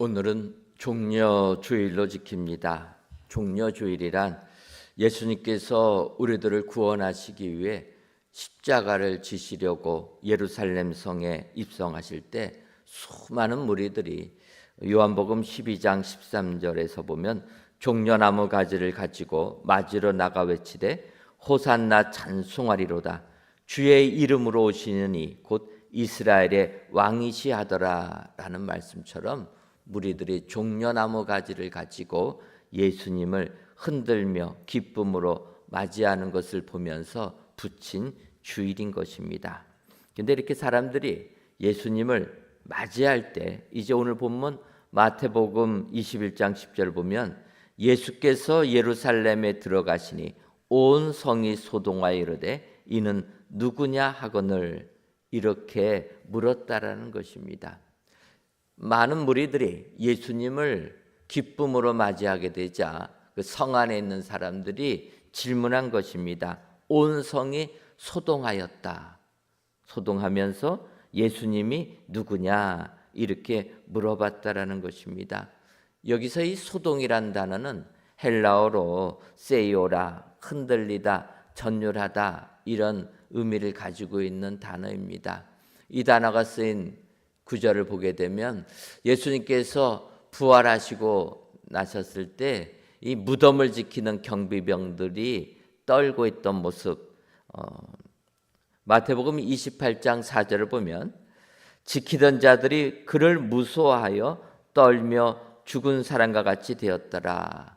오늘은 종려주일로 지킵니다. 종려주일이란 예수님께서 우리들을 구원하시기 위해 십자가를 지시려고 예루살렘 성에 입성하실 때 수많은 무리들이 요한복음 12장 13절에서 보면 종려나무 가지를 가지고 맞으러 나가 외치되 호산나 찬송하리로다. 주의 이름으로 오시는 이 곧 이스라엘의 왕이시 하더라 라는 말씀처럼 무리들이 종려나무 가지를 가지고 예수님을 흔들며 기쁨으로 맞이하는 것을 보면서 붙인 주일인 것입니다. 그런데 이렇게 사람들이 예수님을 맞이할 때 이제 오늘 본문 마태복음 21장 10절을 보면 예수께서 예루살렘에 들어가시니 온 성이 소동하여 이르되 이는 누구냐 하거늘 이렇게 물었다라는 것입니다. 많은 무리들이 예수님을 기쁨으로 맞이하게 되자 그 성 안에 있는 사람들이 질문한 것입니다. 온 성이 소동하였다. 소동하면서 예수님이 누구냐 이렇게 물어봤다라는 것입니다. 여기서 이 소동이란 단어는 헬라어로 세이오라, 흔들리다, 전율하다 이런 의미를 가지고 있는 단어입니다. 이 단어가 쓰인 구절을 보게 되면 예수님께서 부활하시고 나셨을 때 이 무덤을 지키는 경비병들이 떨고 있던 모습, 마태복음 28장 4절을 보면 지키던 자들이 그를 무서워하여 떨며 죽은 사람과 같이 되었더라.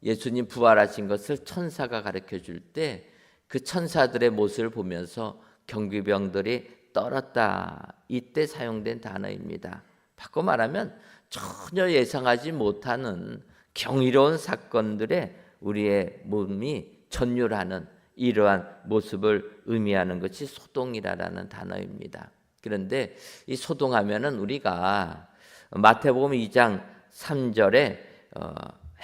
예수님 부활하신 것을 천사가 가르쳐 줄 때 그 천사들의 모습을 보면서 경비병들이 떨었다. 이때 사용된 단어입니다. 바꿔 말하면 전혀 예상하지 못하는 경이로운 사건들에 우리의 몸이 전율하는 이러한 모습을 의미하는 것이 소동이라는 단어입니다. 그런데 이 소동하면은 우리가 마태복음 2장 3절에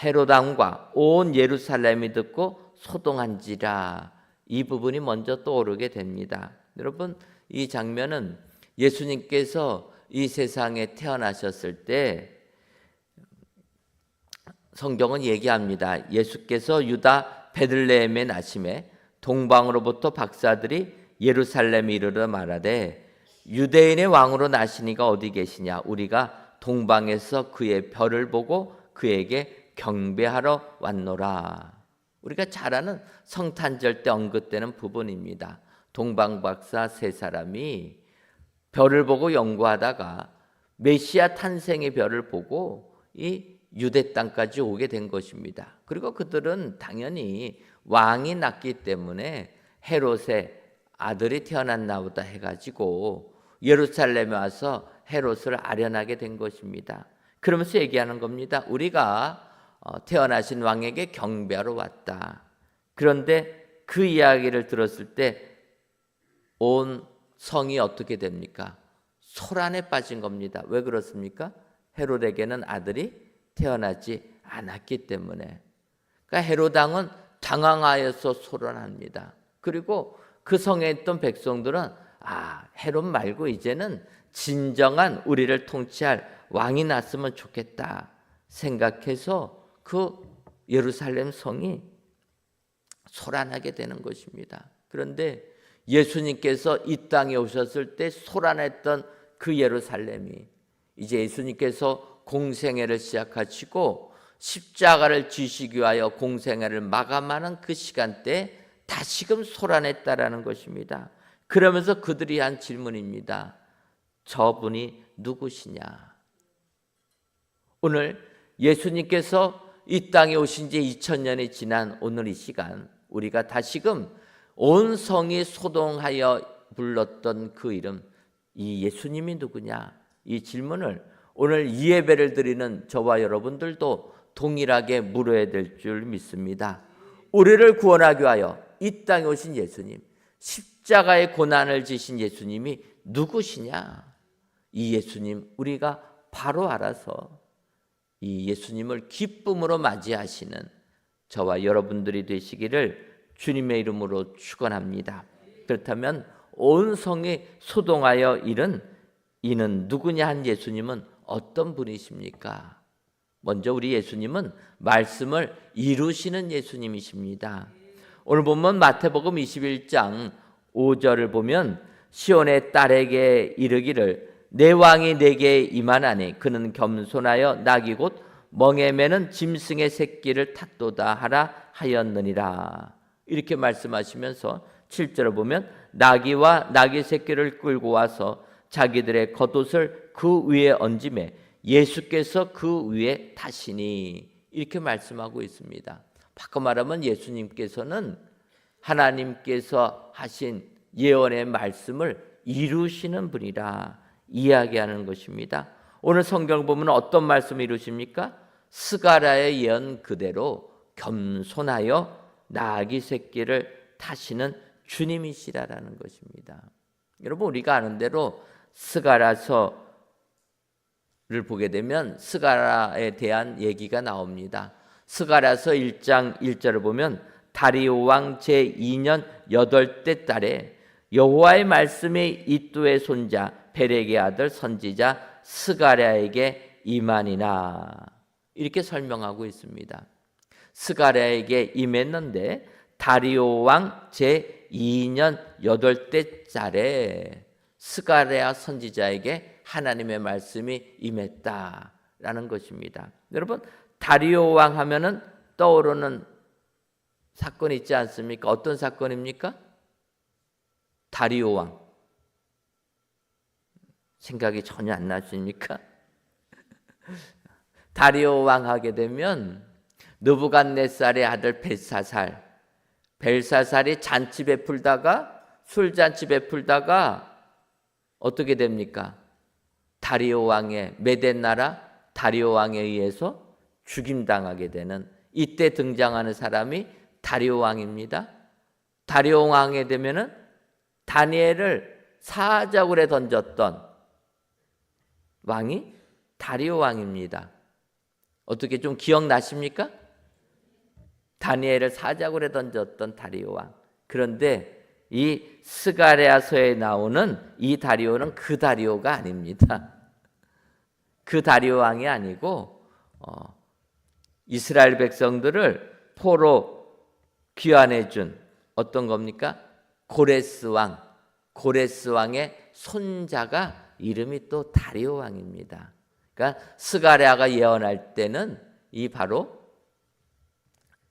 헤롯 왕과 온 예루살렘이 듣고 소동한지라 이 부분이 먼저 떠오르게 됩니다. 여러분, 이 장면은 예수님께서 이 세상에 태어나셨을 때 성경은 얘기합니다. 예수께서 유다 베들레헴에 나심에 동방으로부터 박사들이 예루살렘에 이르러 말하되 유대인의 왕으로 나시니가 어디 계시냐? 우리가 동방에서 그의 별을 보고 그에게 경배하러 왔노라. 우리가 잘 아는 성탄절 때 언급되는 부분입니다. 동방박사 세 사람이 별을 보고 연구하다가 메시아 탄생의 별을 보고 이 유대 땅까지 오게 된 것입니다. 그리고 그들은 당연히 왕이 낳기 때문에 헤롯의 아들이 태어났나 보다 해가지고 예루살렘에 와서 헤롯을 아련하게 된 것입니다. 그러면서 얘기하는 겁니다. 우리가 태어나신 왕에게 경배하러 왔다. 그런데 그 이야기를 들었을 때 온 성이 어떻게 됩니까? 소란에 빠진 겁니다. 왜 그렇습니까? 헤롯에게는 아들이 태어나지 않았기 때문에. 그러니까 헤롯 왕은 당황하여서 소란합니다. 그리고 그 성에 있던 백성들은 헤롯 말고 이제는 진정한 우리를 통치할 왕이 났으면 좋겠다 생각해서 그 예루살렘 성이 소란하게 되는 것입니다. 그런데 예수님께서 이 땅에 오셨을 때 소란했던 그 예루살렘이 이제 예수님께서 공생애를 시작하시고 십자가를 지시기 위하여 공생애를 마감하는 그 시간대에 다시금 소란했다라는 것입니다. 그러면서 그들이 한 질문입니다. 저분이 누구시냐? 오늘 예수님께서 이 땅에 오신 지 2000년이 지난 오늘 이 시간 우리가 다시금 온 성이 소동하여 불렀던 그 이름, 이 예수님이 누구냐? 이 질문을 오늘 이 예배를 드리는 저와 여러분들도 동일하게 물어야 될 줄 믿습니다. 우리를 구원하기 위하여 이 땅에 오신 예수님, 십자가의 고난을 지신 예수님이 누구시냐? 이 예수님 우리가 바로 알아서 이 예수님을 기쁨으로 맞이하시는 저와 여러분들이 되시기를 주님의 이름으로 축원합니다. 그렇다면 온 성이 소동하여 이는 누구냐 한 예수님은 어떤 분이십니까? 먼저 우리 예수님은 말씀을 이루시는 예수님이십니다. 오늘 본문 마태복음 21장 5절을 보면 시온의 딸에게 이르기를 내 왕이 내게 임하나니 그는 겸손하여 낙이 곧 멍에 매는 짐승의 새끼를 탔도다 하라 하였느니라. 이렇게 말씀하시면서 7절을 보면 나귀와 나귀 새끼를 끌고 와서 자기들의 겉옷을 그 위에 얹으매 예수께서 그 위에 타시니 이렇게 말씀하고 있습니다. 바꿔 말하면 예수님께서는 하나님께서 하신 예언의 말씀을 이루시는 분이라 이야기하는 것입니다. 오늘 성경 보면 어떤 말씀을 이루십니까? 스가랴의 예언 그대로 겸손하여 나귀 새끼를 타시는 주님이시라는 것입니다. 여러분 우리가 아는 대로 스가랴서를 보게 되면 스가랴에 대한 얘기가 나옵니다. 스가랴서 1장 1절을 보면 다리오 왕 제2년 8대 달에 여호와의 말씀이 이뚜의 손자 벨렉의 아들 선지자 스가랴에게 임하니라 이렇게 설명하고 있습니다. 스가랴에게 임했는데 다리오 왕 제2년 8대 달에 스가랴 선지자에게 하나님의 말씀이 임했다라는 것입니다. 여러분 다리오 왕 하면은 떠오르는 사건이 있지 않습니까? 어떤 사건입니까? 다리오 왕. 생각이 전혀 안 나십니까? 다리오 왕 하게 되면 느부갓네살의 아들 벨사살이 잔치 베풀다가 술잔치 베풀다가 어떻게 됩니까? 다리오 왕의 메대 나라 다리오 왕에 의해서 죽임당하게 되는 이때 등장하는 사람이 다리오 왕입니다. 다리오 왕에 되면은 다니엘을 사자굴에 던졌던 왕이 다리오 왕입니다. 어떻게 좀 기억나십니까? 다니엘을 사자굴에 던졌던 다리오 왕. 그런데 이 스가랴서에 나오는 이 다리오는 그 다리오가 아닙니다. 그 다리오 왕이 아니고 이스라엘 백성들을 포로 귀환해 준 어떤 겁니까? 고레스 왕의 손자가 이름이 또 다리오 왕입니다. 그러니까 스가랴가 예언할 때는 이 바로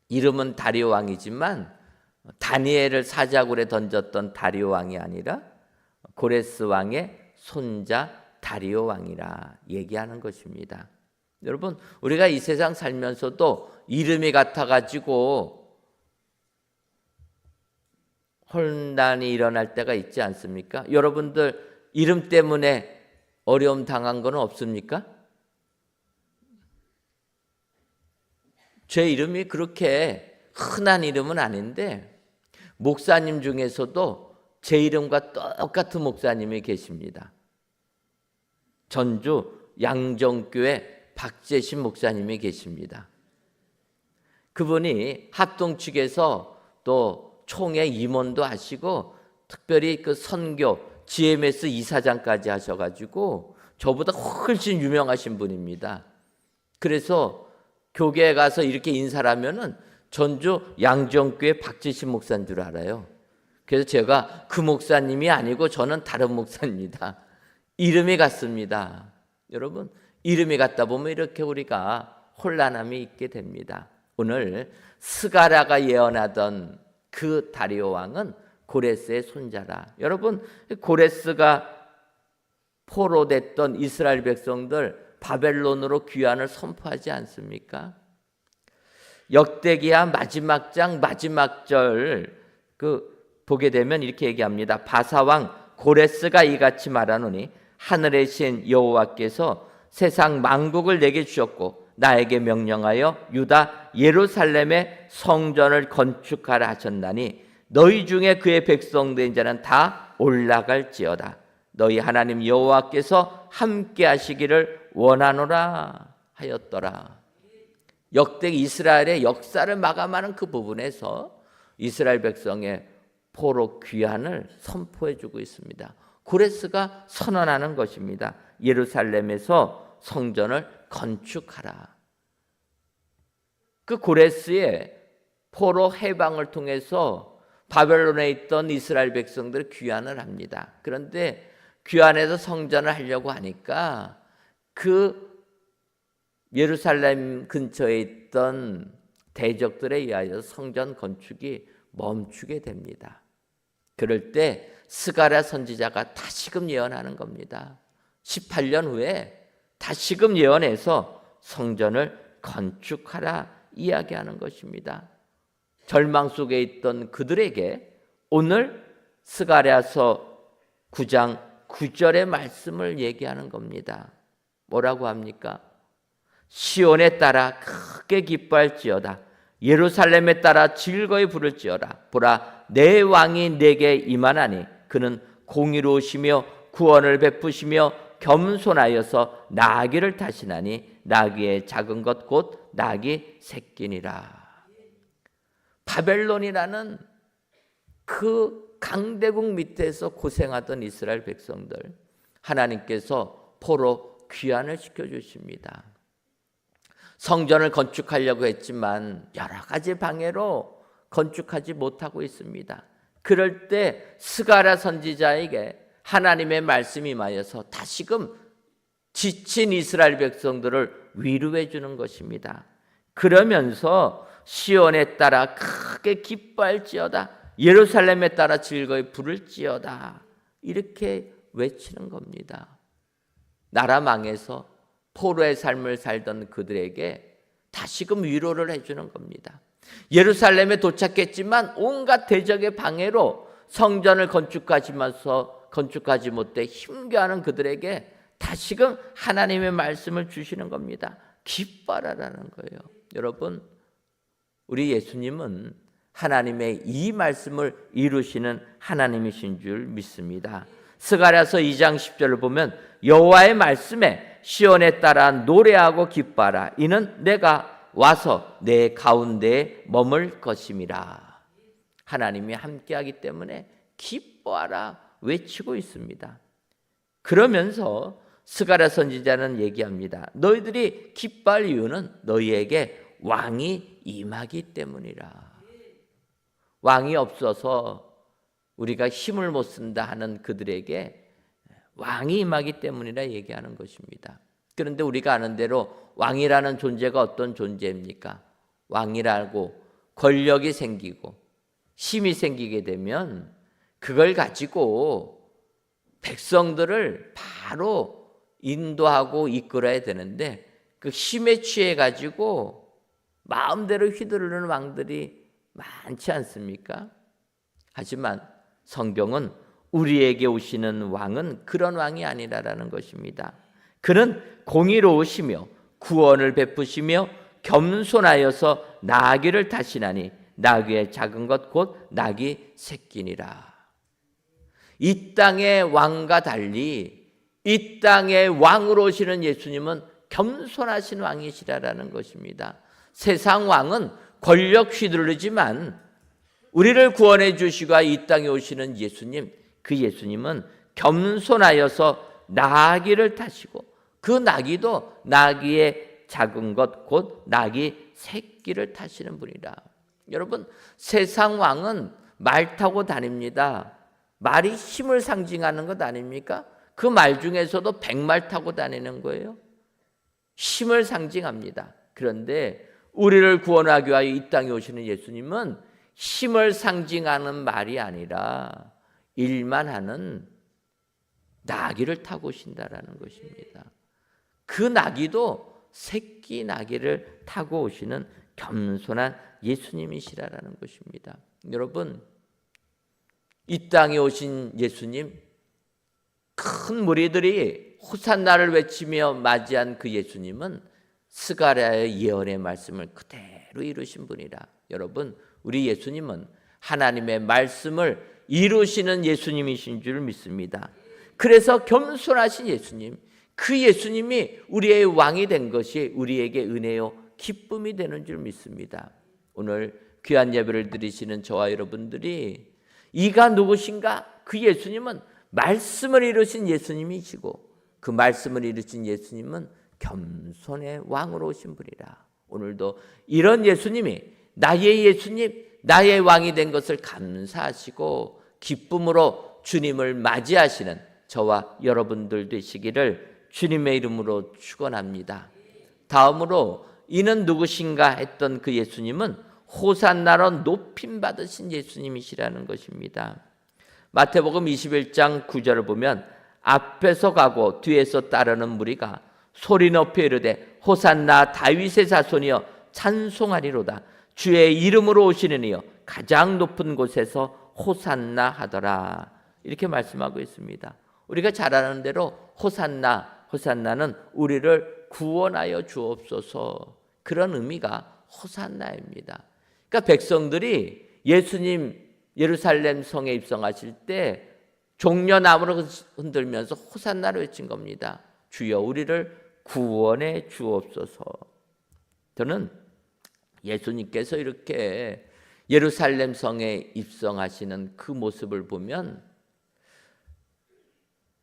이름은 다리오 왕이지만 다니엘을 사자굴에 던졌던 다리오 왕이 아니라 고레스 왕의 손자 다리오 왕이라 얘기하는 것입니다. 여러분 우리가 이 세상 살면서도 이름이 같아가지고 혼란이 일어날 때가 있지 않습니까? 여러분들 이름 때문에 어려움 당한 건 없습니까? 제 이름이 그렇게 흔한 이름은 아닌데 목사님 중에서도 제 이름과 똑같은 목사님이 계십니다. 전주 양정교회 박재신 목사님이 계십니다. 그분이 합동 측에서 또 총회 임원도 하시고 특별히 그 선교 GMS 이사장까지 하셔가지고 저보다 훨씬 유명하신 분입니다. 그래서 교계에 가서 이렇게 인사를 하면은 전주 양정교회 박재신 목사인 줄 알아요. 그래서 제가 그 목사님이 아니고 저는 다른 목사입니다. 이름이 같습니다. 여러분 이름이 같다 보면 이렇게 우리가 혼란함이 있게 됩니다. 오늘 스가랴가 예언하던 그 다리오 왕은 고레스의 손자라. 여러분 고레스가 포로됐던 이스라엘 백성들 바벨론으로 귀환을 선포하지 않습니까? 역대기야 마지막 장 마지막 절 보게 되면 이렇게 얘기합니다. 바사왕 고레스가 이같이 말하노니 하늘의 신 여호와께서 세상 만국을 내게 주셨고 나에게 명령하여 유다 예루살렘의 성전을 건축하라 하셨나니 너희 중에 그의 백성된 자는 다 올라갈지어다. 너희 하나님 여호와께서 함께 하시기를 원하노라 하였더라. 역대 이스라엘의 역사를 마감하는 그 부분에서 이스라엘 백성의 포로 귀환을 선포해 주고 있습니다. 고레스가 선언하는 것입니다. 예루살렘에서 성전을 건축하라. 그 고레스의 포로 해방을 통해서 바벨론에 있던 이스라엘 백성들이 귀환을 합니다. 그런데 귀환해서 성전을 하려고 하니까 그 예루살렘 근처에 있던 대적들에 의하여 성전 건축이 멈추게 됩니다. 그럴 때 스가랴 선지자가 다시금 예언하는 겁니다. 18년 후에 다시금 예언해서 성전을 건축하라 이야기하는 것입니다. 절망 속에 있던 그들에게 오늘 스가랴서 9장 9절의 말씀을 얘기하는 겁니다. 뭐라고 합니까? 시온에 따라 크게 기뻐할지어다. 예루살렘에 따라 즐거이 부를지어다. 보라, 내 왕이 내게 임하나니 그는 공의로우시며 구원을 베푸시며 겸손하여서 나귀를 타시나니 나귀의 작은 것 곧 나귀 새끼니라. 바벨론이라는 그 강대국 밑에서 고생하던 이스라엘 백성들, 하나님께서 포로 귀환을 시켜주십니다. 성전을 건축하려고 했지만 여러 가지 방해로 건축하지 못하고 있습니다. 그럴 때 스가랴 선지자에게 하나님의 말씀이 임하여서 다시금 지친 이스라엘 백성들을 위로해 주는 것입니다. 그러면서 시온에 따라 크게 기뻐할지어다. 예루살렘에 따라 즐거이 부를지어다. 이렇게 외치는 겁니다. 나라 망해서 포로의 삶을 살던 그들에게 다시금 위로를 해주는 겁니다. 예루살렘에 도착했지만 온갖 대적의 방해로 성전을 건축하지 못해 힘겨워하는 그들에게 다시금 하나님의 말씀을 주시는 겁니다. 기뻐하라는 거예요. 여러분, 우리 예수님은 하나님의 이 말씀을 이루시는 하나님이신 줄 믿습니다. 스가랴서 2장 10절을 보면 여호와의 말씀에 시온에 따라 노래하고 기뻐하라. 이는 내가 와서 내 가운데에 머물 것임이라. 하나님이 함께하기 때문에 기뻐하라 외치고 있습니다. 그러면서 스가랴 선지자는 얘기합니다. 너희들이 기뻐할 이유는 너희에게 왕이 임하기 때문이라. 왕이 없어서 우리가 힘을 못 쓴다 하는 그들에게 왕이 임하기 때문이라 얘기하는 것입니다. 그런데 우리가 아는 대로 왕이라는 존재가 어떤 존재입니까? 왕이라고 권력이 생기고 힘이 생기게 되면 그걸 가지고 백성들을 바로 인도하고 이끌어야 되는데 그 힘에 취해 가지고 마음대로 휘두르는 왕들이 많지 않습니까? 하지만 성경은 우리에게 오시는 왕은 그런 왕이 아니라라는 것입니다. 그는 공의로우시며 구원을 베푸시며 겸손하여서 나귀를 타시나니 나귀의 작은 것 곧 나귀 새끼니라. 이 땅의 왕과 달리 이 땅의 왕으로 오시는 예수님은 겸손하신 왕이시라라는 것입니다. 세상 왕은 권력 휘두르지만 우리를 구원해 주시고 이 땅에 오시는 예수님, 그 예수님은 겸손하여서 나귀를 타시고 그 나귀도 나귀의 작은 것 곧 나귀 새끼를 타시는 분이라. 여러분, 세상 왕은 말 타고 다닙니다. 말이 힘을 상징하는 것 아닙니까? 그 말 중에서도 백말 타고 다니는 거예요. 힘을 상징합니다. 그런데 우리를 구원하기 위하여 이 땅에 오시는 예수님은 힘을 상징하는 말이 아니라 일만 하는 나귀를 타고 오신다라는 것입니다. 그 나귀도 새끼 나귀를 타고 오시는 겸손한 예수님이시라는 것입니다. 여러분, 이 땅에 오신 예수님, 큰 무리들이 호산나를 외치며 맞이한 그 예수님은 스가랴의 예언의 말씀을 그대로 이루신 분이라. 여러분, 우리 예수님은 하나님의 말씀을 이루시는 예수님이신 줄 믿습니다. 그래서 겸손하신 예수님, 그 예수님이 우리의 왕이 된 것이 우리에게 은혜요 기쁨이 되는 줄 믿습니다. 오늘 귀한 예배를 드리시는 저와 여러분들이 이가 누구신가? 그 예수님은 말씀을 이루신 예수님이시고 그 말씀을 이루신 예수님은 겸손의 왕으로 오신 분이라. 오늘도 이런 예수님이 나의 예수님, 나의 왕이 된 것을 감사하시고 기쁨으로 주님을 맞이하시는 저와 여러분들 되시기를 주님의 이름으로 축원합니다. 다음으로 이는 누구신가 했던 그 예수님은 호산나로 높임 받으신 예수님이시라는 것입니다. 마태복음 21장 9절을 보면 앞에서 가고 뒤에서 따르는 무리가 소리 높여 이르되 호산나 다윗의 자손이여 찬송하리로다. 주의 이름으로 오시는 이여 가장 높은 곳에서 호산나 하더라. 이렇게 말씀하고 있습니다. 우리가 잘 아는 대로 호산나는 우리를 구원하여 주옵소서, 그런 의미가 호산나입니다. 그러니까 백성들이 예수님 예루살렘 성에 입성하실 때 종려나무를 흔들면서 호산나를 외친 겁니다. 주여 우리를 구원해 주옵소서. 저는 예수님께서 이렇게 예루살렘 성에 입성하시는 그 모습을 보면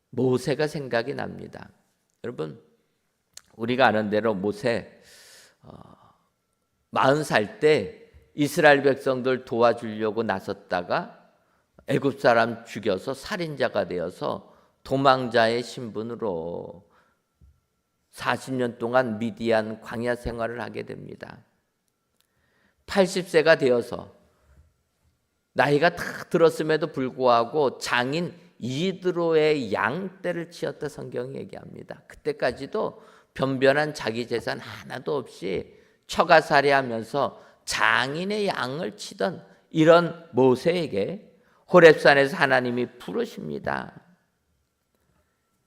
모세가 생각이 납니다. 여러분, 우리가 아는 대로 모세 40살 때 이스라엘 백성들 도와주려고 나섰다가 애굽 사람 죽여서 살인자가 되어서 도망자의 신분으로 40년 동안 미디안 광야 생활을 하게 됩니다. 80세가 되어서 나이가 다 들었음에도 불구하고 장인 이드로의 양떼를 치었다 성경이 얘기합니다. 그때까지도 변변한 자기 재산 하나도 없이 처가살이하면서 장인의 양을 치던 이런 모세에게 호렙산에서 하나님이 부르십니다.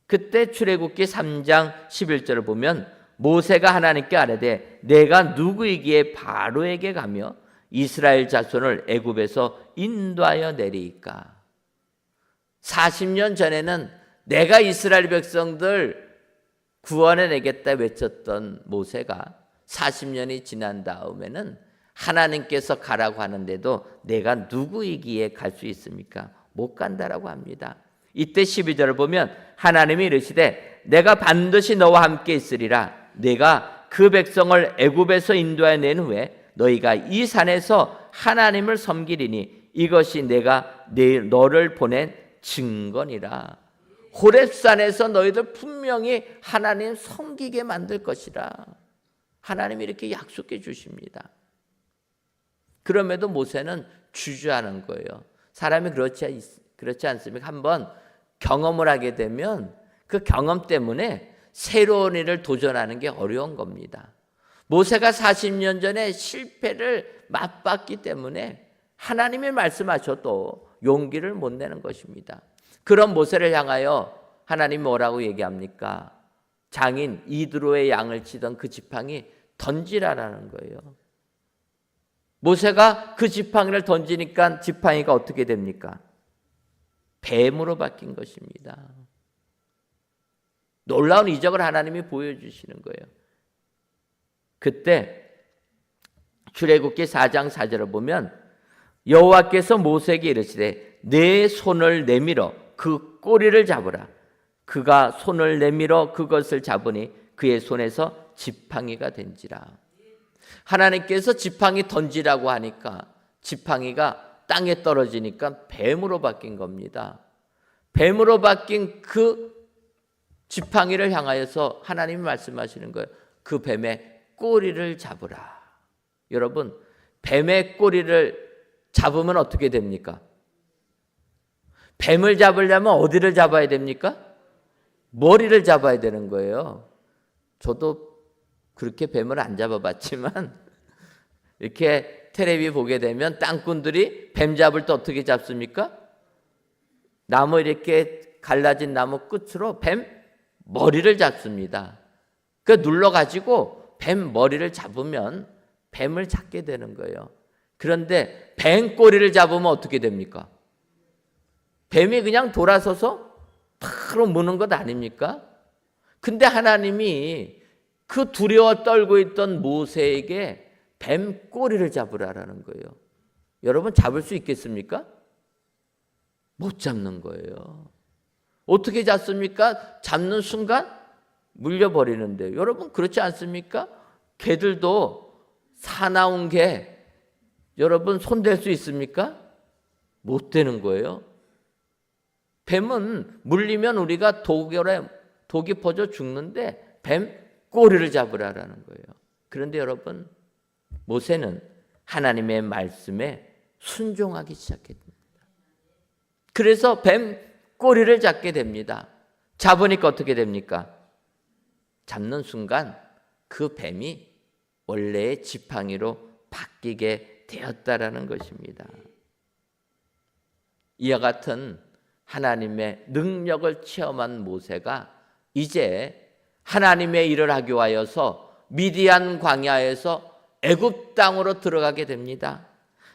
그때 출애굽기 3장 11절을 보면 모세가 하나님께 아뢰되 내가 누구이기에 바로에게 가며 이스라엘 자손을 애굽에서 인도하여 내리이까. 40년 전에는 내가 이스라엘 백성들 구원해 내겠다 외쳤던 모세가 40년이 지난 다음에는 하나님께서 가라고 하는데도 내가 누구이기에 갈 수 있습니까? 못 간다라고 합니다. 이때 12절을 보면 하나님이 이르시되 내가 반드시 너와 함께 있으리라. 내가 그 백성을 애굽에서 인도해 낸 후에 너희가 이 산에서 하나님을 섬기리니 이것이 내가 너를 보낸 증거니라. 호렙산에서 너희들 분명히 하나님 섬기게 만들 것이라. 하나님이 이렇게 약속해 주십니다. 그럼에도 모세는 주저하는 거예요. 사람이 그렇지 않습니까? 한번 경험을 하게 되면 그 경험 때문에 새로운 일을 도전하는 게 어려운 겁니다. 모세가 40년 전에 실패를 맛봤기 때문에 하나님이 말씀하셔도 용기를 못 내는 것입니다. 그런 모세를 향하여 하나님 뭐라고 얘기합니까? 장인 이드로의 양을 치던 그 지팡이 던지라라는 거예요. 모세가 그 지팡이를 던지니까 지팡이가 어떻게 됩니까? 뱀으로 바뀐 것입니다. 놀라운 이적을 하나님이 보여주시는 거예요. 그때 출애굽기 4장 4절을 보면 여호와께서 모세에게 이르시되 내 손을 내밀어 그 꼬리를 잡으라. 그가 손을 내밀어 그것을 잡으니 그의 손에서 지팡이가 된지라. 하나님께서 지팡이 던지라고 하니까 지팡이가 땅에 떨어지니까 뱀으로 바뀐 겁니다. 뱀으로 바뀐 그 지팡이를 향하여서 하나님이 말씀하시는 거예요. 그 뱀의 꼬리를 잡으라. 여러분, 뱀의 꼬리를 잡으면 어떻게 됩니까? 뱀을 잡으려면 어디를 잡아야 됩니까? 머리를 잡아야 되는 거예요. 저도 그렇게 뱀을 안 잡아봤지만 이렇게 텔레비 보게 되면 땅꾼들이 뱀 잡을 때 어떻게 잡습니까? 나무 이렇게 갈라진 나무 끝으로 뱀 머리를 잡습니다. 그 눌러가지고 뱀 머리를 잡으면 뱀을 잡게 되는 거예요. 그런데 뱀 꼬리를 잡으면 어떻게 됩니까? 뱀이 그냥 돌아서서 바로 무는 것 아닙니까? 근데 하나님이 그 두려워 떨고 있던 모세에게 뱀 꼬리를 잡으라라는 거예요. 여러분 잡을 수 있겠습니까? 못 잡는 거예요. 어떻게 잡습니까? 잡는 순간 물려버리는데 여러분 그렇지 않습니까? 개들도 사나운 개 여러분 손댈 수 있습니까? 못 되는 거예요. 뱀은 물리면 우리가 독이 퍼져 죽는데 뱀 꼬리를 잡으라라는 거예요. 그런데 여러분 모세는 하나님의 말씀에 순종하기 시작했습니다. 그래서 뱀 꼬리를 잡게 됩니다. 잡으니까 어떻게 됩니까? 잡는 순간 그 뱀이 원래의 지팡이로 바뀌게 되었다라는 것입니다. 이와 같은 하나님의 능력을 체험한 모세가 이제 하나님의 일을 하기 위하여서 미디안 광야에서 애굽 땅으로 들어가게 됩니다.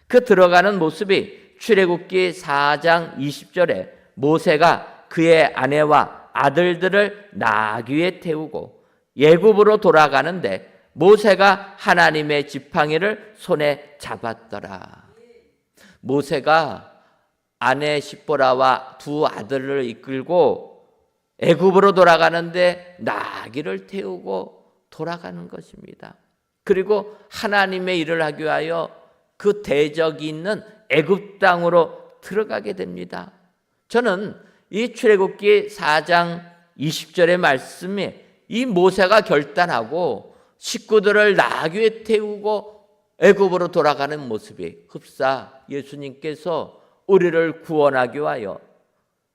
그 들어가는 모습이 출애굽기 4장 20절에 모세가 그의 아내와 아들들을 나귀에 태우고 애굽으로 돌아가는데 모세가 하나님의 지팡이를 손에 잡았더라. 모세가 아내 십보라와 두 아들을 이끌고 애굽으로 돌아가는데 나귀를 태우고 돌아가는 것입니다. 그리고 하나님의 일을 하기 위하여 그 대적이 있는 애굽 땅으로 들어가게 됩니다. 저는 이 출애굽기 4장 20절의 말씀에 이 모세가 결단하고 식구들을 나귀에 태우고 애굽으로 돌아가는 모습이 흡사 예수님께서 우리를 구원하기 위하여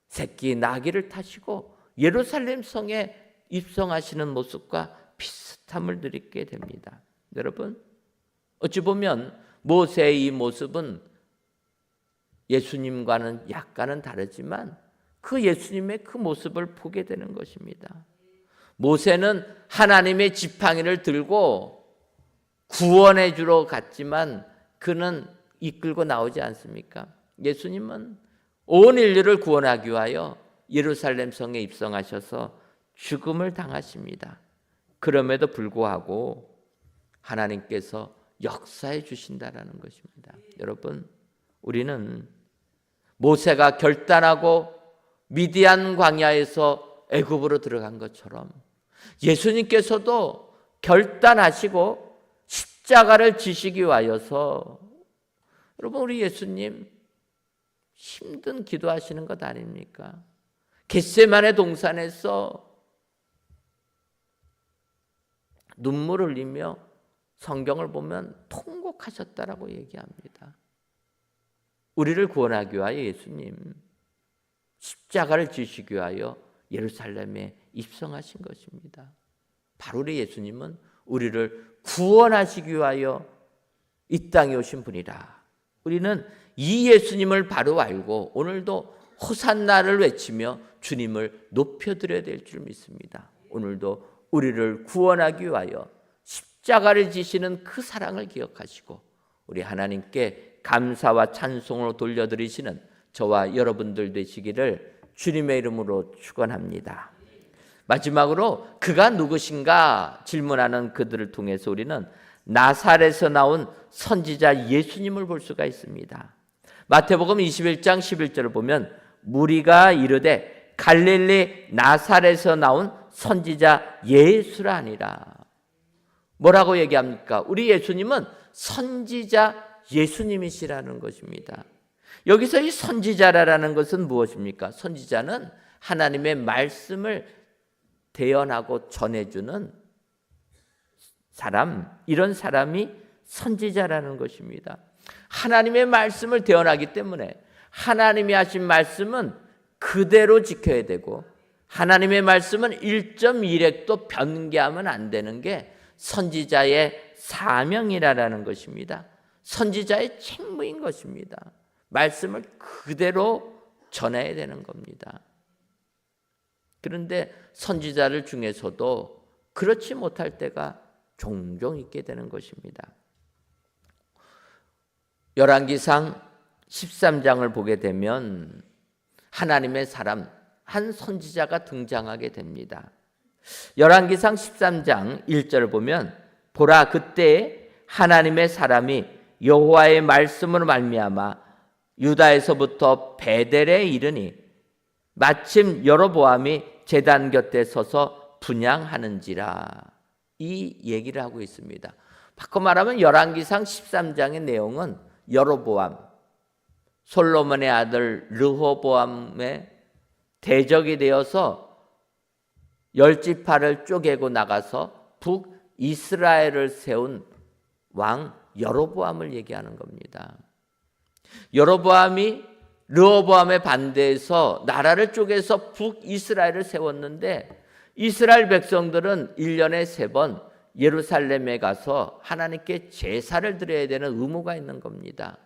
새끼 나귀를 타시고 예루살렘 성에 입성하시는 모습과 비슷함을 느끼게 됩니다. 여러분 어찌 보면 모세의 이 모습은 예수님과는 약간은 다르지만 그 예수님의 그 모습을 보게 되는 것입니다. 모세는 하나님의 지팡이를 들고 구원해 주러 갔지만 그는 이끌고 나오지 않습니까? 예수님은 온 인류를 구원하기 위하여 예루살렘 성에 입성하셔서 죽음을 당하십니다. 그럼에도 불구하고 하나님께서 역사해 주신다라는 것입니다. 여러분, 우리는 모세가 결단하고 미디안 광야에서 애굽으로 들어간 것처럼 예수님께서도 결단하시고 십자가를 지시기 위하여서 여러분 우리 예수님 힘든 기도하시는 것 아닙니까? 겟세마네 동산에서 눈물을 흘리며 성경을 보면 통곡하셨다라고 얘기합니다. 우리를 구원하기 위하여 예수님 십자가를 지시기 위하여 예루살렘에 입성하신 것입니다. 바로 우리 예수님은 우리를 구원하시기 위하여 이 땅에 오신 분이라. 우리는 이 예수님을 바로 알고 오늘도 호산나를 외치며 주님을 높여드려야 될 줄 믿습니다. 오늘도 우리를 구원하기 위하여 십자가를 지시는 그 사랑을 기억하시고 우리 하나님께 감사와 찬송으로 돌려드리시는 저와 여러분들 되시기를 주님의 이름으로 축원합니다. 마지막으로 그가 누구신가 질문하는 그들을 통해서 우리는 나사렛에서 나온 선지자 예수님을 볼 수가 있습니다. 마태복음 21장 11절을 보면 무리가 이르되 갈릴리 나사렛에서 나온 선지자 예수라 하니라. 뭐라고 얘기합니까? 우리 예수님은 선지자 예수님이시라는 것입니다. 여기서 이 선지자라는 것은 무엇입니까? 선지자는 하나님의 말씀을 대언하고 전해주는 사람, 이런 사람이 선지자라는 것입니다. 하나님의 말씀을 대언하기 때문에 하나님이 하신 말씀은 그대로 지켜야 되고 하나님의 말씀은 1.1획도 변개하면 안 되는 게 선지자의 사명이라는 것입니다. 선지자의 책무인 것입니다. 말씀을 그대로 전해야 되는 겁니다. 그런데 선지자들 중에서도 그렇지 못할 때가 종종 있게 되는 것입니다. 열왕기상 13장을 보게 되면 하나님의 사람 한 선지자가 등장하게 됩니다. 열왕기상 13장 1절을 보면 보라 그때 하나님의 사람이 여호와의 말씀으로 말미암아 유다에서부터 베델에 이르니 마침 여로보암이 제단 곁에 서서 분향하는지라 이 얘기를 하고 있습니다. 바꿔 말하면 열왕기상 13장의 내용은 여로보암, 솔로몬의 아들 르호보암의 대적이 되어서 열지파를 쪼개고 나가서 북이스라엘을 세운 왕 여로보암을 얘기하는 겁니다. 여로보암이 르호보암에 반대해서 나라를 쪼개서 북이스라엘을 세웠는데 이스라엘 백성들은 1년에 3번 예루살렘에 가서 하나님께 제사를 드려야 되는 의무가 있는 겁니다.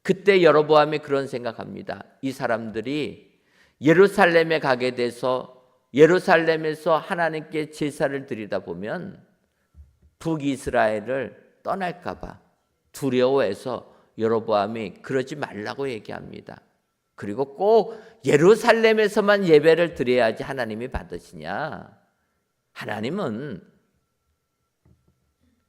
그때 여로보암이 그런 생각합니다. 이 사람들이 예루살렘에 가게 돼서 예루살렘에서 하나님께 제사를 드리다 보면 북이스라엘을 떠날까 봐 두려워해서 여로보암이 그러지 말라고 얘기합니다. 그리고 꼭 예루살렘에서만 예배를 드려야지 하나님이 받으시냐? 하나님은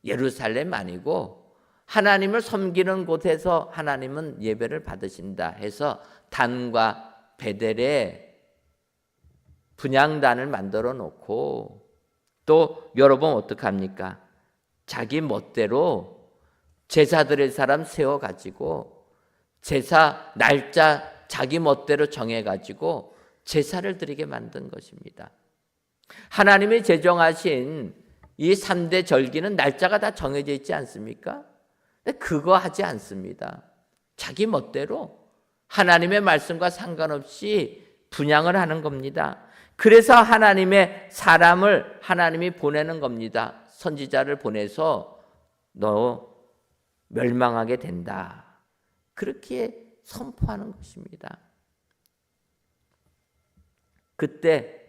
예루살렘 아니고 하나님을 섬기는 곳에서 하나님은 예배를 받으신다 해서 단과 베델에 분향단을 만들어 놓고 또 여러분 어떡합니까? 자기 멋대로 제사 드릴 사람 세워가지고 제사 날짜 자기 멋대로 정해가지고 제사를 드리게 만든 것입니다. 하나님이 제정하신 이 3대 절기는 날짜가 다 정해져 있지 않습니까? 근데 그거 하지 않습니다. 자기 멋대로 하나님의 말씀과 상관없이 분향을 하는 겁니다. 그래서 하나님의 사람을 하나님이 보내는 겁니다. 선지자를 보내서 너 멸망하게 된다. 그렇게 선포하는 것입니다. 그때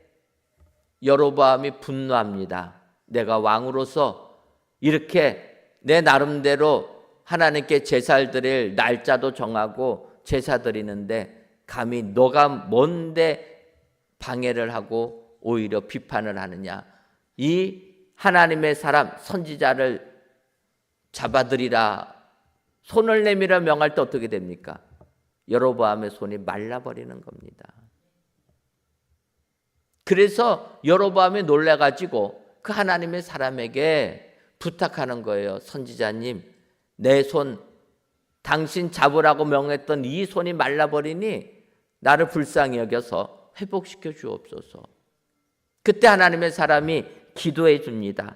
여로보암이 분노합니다. 내가 왕으로서 이렇게 내 나름대로 하나님께 제사를 드릴 날짜도 정하고 제사 드리는데 감히 너가 뭔데 방해를 하고 오히려 비판을 하느냐. 이 하나님의 사람 선지자를 잡아들이라 손을 내밀어 명할 때 어떻게 됩니까? 여로보암의 손이 말라버리는 겁니다. 그래서 여로보암이 놀라가지고 그 하나님의 사람에게 부탁하는 거예요. 선지자님, 내 손 당신 잡으라고 명했던 이 손이 말라버리니 나를 불쌍히 여겨서 회복시켜 주옵소서. 그때 하나님의 사람이 기도해 줍니다.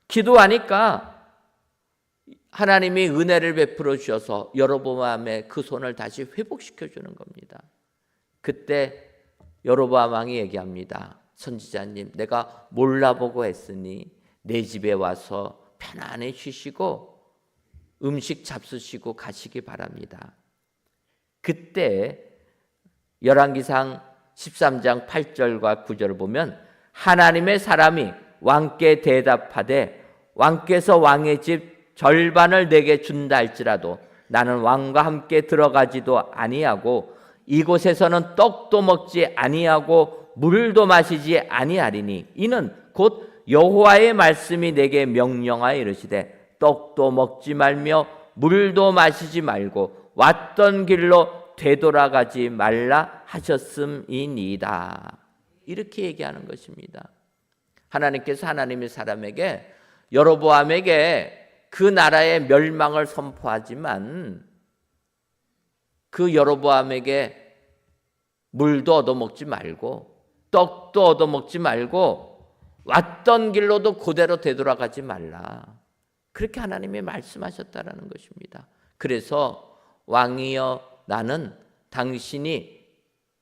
기도하니까 하나님이 은혜를 베풀어 주셔서 여로보암의 그 손을 다시 회복시켜 주는 겁니다. 그때 여로보암 왕이 얘기합니다. 선지자님, 내가 몰라보고 했으니 내 집에 와서 편안히 쉬시고 음식 잡수시고 가시기 바랍니다. 그때 열왕기상 13장 8절과 9절을 보면 하나님의 사람이 왕께 대답하되 왕께서 왕의 집 절반을 내게 준다 할지라도 나는 왕과 함께 들어가지도 아니하고 이곳에서는 떡도 먹지 아니하고 물도 마시지 아니하리니 이는 곧 여호와의 말씀이 내게 명령하여 이르시되 떡도 먹지 말며 물도 마시지 말고 왔던 길로 되돌아가지 말라 하셨음이니이다. 이렇게 얘기하는 것입니다. 하나님께서 하나님의 사람에게 여로보암에게 그 나라의 멸망을 선포하지만 그 여로보암에게 물도 얻어먹지 말고 떡도 얻어먹지 말고 왔던 길로도 그대로 되돌아가지 말라. 그렇게 하나님이 말씀하셨다라는 것입니다. 그래서 왕이여 나는 당신이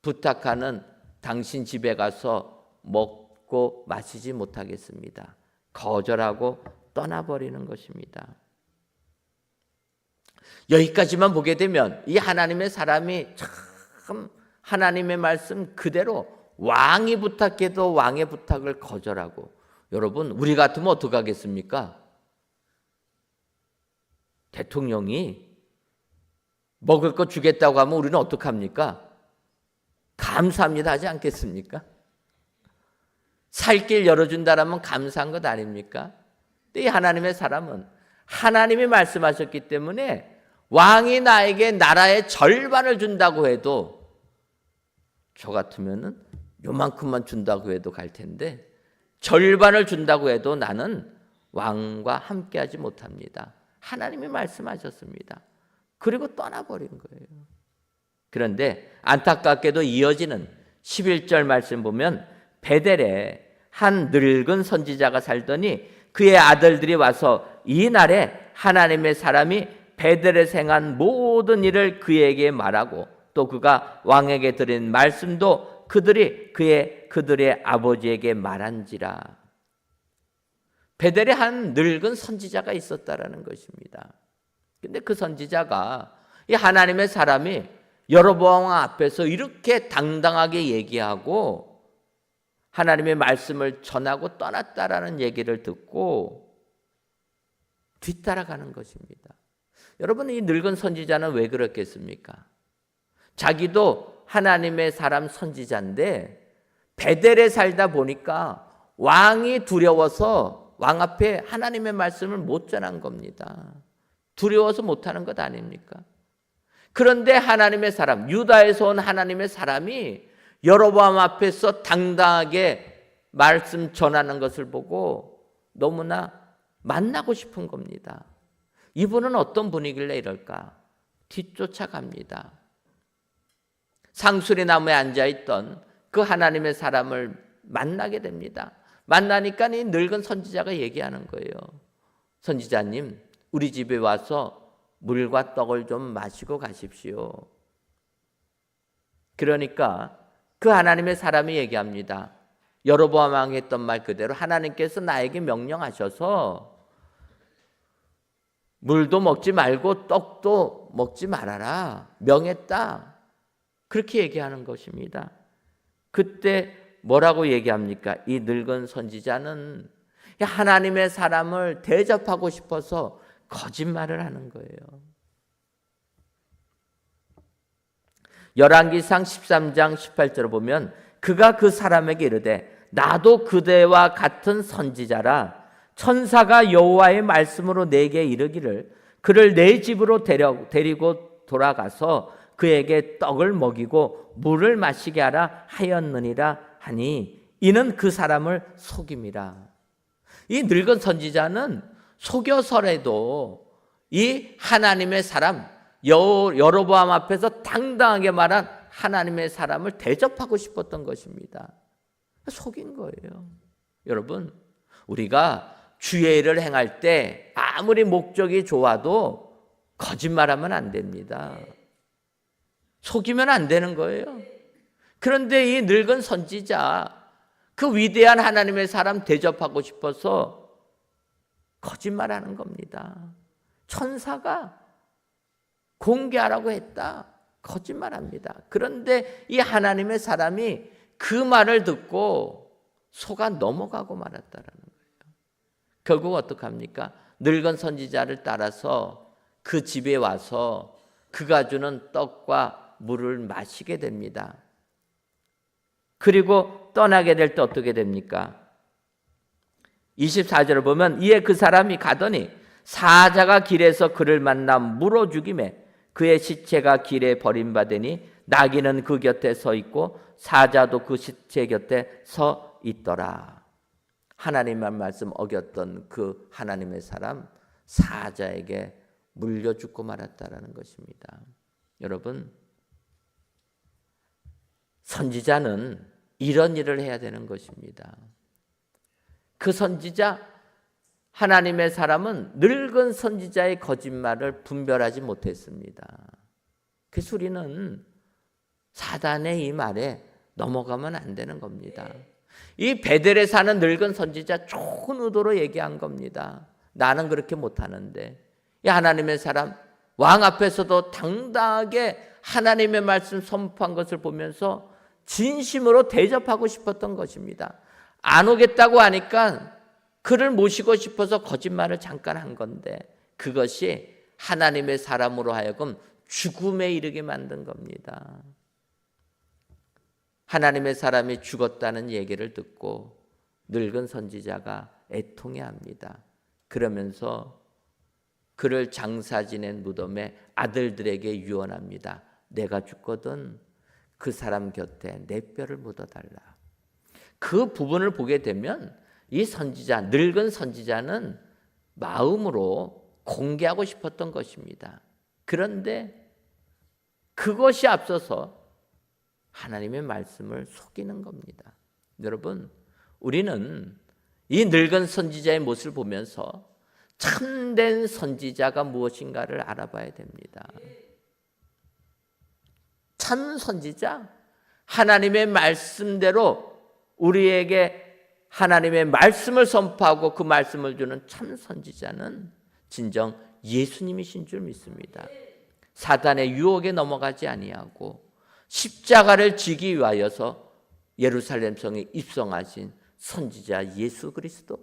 부탁하는 당신 집에 가서 먹고 마시지 못하겠습니다. 거절하고 떠나버리는 것입니다. 여기까지만 보게 되면 이 하나님의 사람이 참 하나님의 말씀 그대로 왕이 부탁해도 왕의 부탁을 거절하고, 여러분 우리 같으면 어떻게 하겠습니까? 대통령이 먹을 거 주겠다고 하면 우리는 어떻게 합니까? 감사합니다 하지 않겠습니까? 살 길 열어준다라면 감사한 것 아닙니까? 근데 이 하나님의 사람은 하나님이 말씀하셨기 때문에 왕이 나에게 나라의 절반을 준다고 해도 저 같으면은 요만큼만 준다고 해도 갈 텐데 절반을 준다고 해도 나는 왕과 함께하지 못합니다. 하나님이 말씀하셨습니다. 그리고 떠나버린 거예요. 그런데 안타깝게도 이어지는 11절 말씀 보면 베델에 한 늙은 선지자가 살더니 그의 아들들이 와서 이날에 하나님의 사람이 베델에 행한 모든 일을 그에게 말하고 또 그가 왕에게 드린 말씀도 그들의 아버지에게 말한지라. 베델에 한 늙은 선지자가 있었다라는 것입니다. 근데 그 선지자가 이 하나님의 사람이 여로보암 앞에서 이렇게 당당하게 얘기하고 하나님의 말씀을 전하고 떠났다라는 얘기를 듣고 뒤따라가는 것입니다. 여러분, 이 늙은 선지자는 왜 그렇겠습니까? 자기도 하나님의 사람 선지자인데 베델에 살다 보니까 왕이 두려워서 왕 앞에 하나님의 말씀을 못 전한 겁니다. 두려워서 못하는 것 아닙니까? 그런데 하나님의 사람, 유다에서 온 하나님의 사람이 여로보암 앞에서 당당하게 말씀 전하는 것을 보고 너무나 만나고 싶은 겁니다. 이분은 어떤 분이길래 이럴까? 뒤쫓아갑니다. 상수리 나무에 앉아있던 그 하나님의 사람을 만나게 됩니다. 만나니까 이 늙은 선지자가 얘기하는 거예요. 선지자님, 우리 집에 와서 물과 떡을 좀 마시고 가십시오. 그러니까 그 하나님의 사람이 얘기합니다. 여로보암 왕이 했던 말 그대로 하나님께서 나에게 명령하셔서 물도 먹지 말고 떡도 먹지 말아라. 명했다. 그렇게 얘기하는 것입니다. 그때 뭐라고 얘기합니까? 이 늙은 선지자는 하나님의 사람을 대접하고 싶어서 거짓말을 하는 거예요. 열왕기상 13장 18절을 보면 그가 그 사람에게 이르되 나도 그대와 같은 선지자라 천사가 여호와의 말씀으로 내게 이르기를 그를 내 집으로 데리고 돌아가서 그에게 떡을 먹이고 물을 마시게 하라 하였느니라 하니 이는 그 사람을 속임이라. 이 늙은 선지자는 속여서라도 이 하나님의 사람 여로보암 앞에서 당당하게 말한 하나님의 사람을 대접하고 싶었던 것입니다. 속인 거예요. 여러분, 우리가 주의 일을 행할 때 아무리 목적이 좋아도 거짓말하면 안 됩니다. 속이면 안 되는 거예요. 그런데 이 늙은 선지자, 그 위대한 하나님의 사람 대접하고 싶어서 거짓말하는 겁니다. 천사가 공개하라고 했다. 거짓말합니다. 그런데 이 하나님의 사람이 그 말을 듣고 속아 넘어가고 말았다라는 거예요. 결국 어떡합니까? 늙은 선지자를 따라서 그 집에 와서 그가 주는 떡과 물을 마시게 됩니다. 그리고 떠나게 될 때 어떻게 됩니까? 24절을 보면 이에 그 사람이 가더니 사자가 길에서 그를 만나 물어 죽이매 그의 시체가 길에 버림받으니 나귀는 그 곁에 서 있고 사자도 그 시체 곁에 서 있더라. 하나님의 말씀 어겼던 그 하나님의 사람 사자에게 물려 죽고 말았다라는 것입니다. 여러분, 선지자는 이런 일을 해야 되는 것입니다. 그 선지자, 하나님의 사람은 늙은 선지자의 거짓말을 분별하지 못했습니다. 그래서 우리는 사단의 이 말에 넘어가면 안 되는 겁니다. 이 베델에 사는 늙은 선지자 좋은 의도로 얘기한 겁니다. 나는 그렇게 못하는데. 이 하나님의 사람, 왕 앞에서도 당당하게 하나님의 말씀 선포한 것을 보면서 진심으로 대접하고 싶었던 것입니다. 안 오겠다고 하니까 그를 모시고 싶어서 거짓말을 잠깐 한 건데 그것이 하나님의 사람으로 하여금 죽음에 이르게 만든 겁니다. 하나님의 사람이 죽었다는 얘기를 듣고 늙은 선지자가 애통해합니다. 그러면서 그를 장사 지낸 무덤에 아들들에게 유언합니다. 내가 죽거든 그 사람 곁에 내 뼈를 묻어달라. 그 부분을 보게 되면 이 선지자, 늙은 선지자는 마음으로 공개하고 싶었던 것입니다. 그런데 그것이 앞서서 하나님의 말씀을 속이는 겁니다. 여러분, 우리는 이 늙은 선지자의 모습을 보면서 참된 선지자가 무엇인가를 알아봐야 됩니다. 참 선지자, 하나님의 말씀대로 우리에게 하나님의 말씀을 선포하고 그 말씀을 주는 참 선지자는 진정 예수님이신 줄 믿습니다. 사단의 유혹에 넘어가지 아니하고 십자가를 지기 위하여서 예루살렘 성에 입성하신 선지자 예수 그리스도,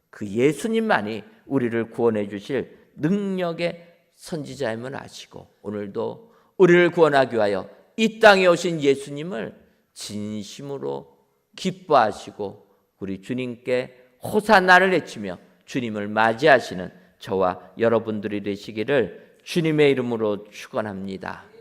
그 예수님만이 우리를 구원해 주실 능력의 선지자임을 아시고 오늘도 우리를 구원하기 위하여 이 땅에 오신 예수님을 진심으로 기뻐하시고 우리 주님께 호산나를 외치며 주님을 맞이하시는 저와 여러분들이 되시기를 주님의 이름으로 축원합니다.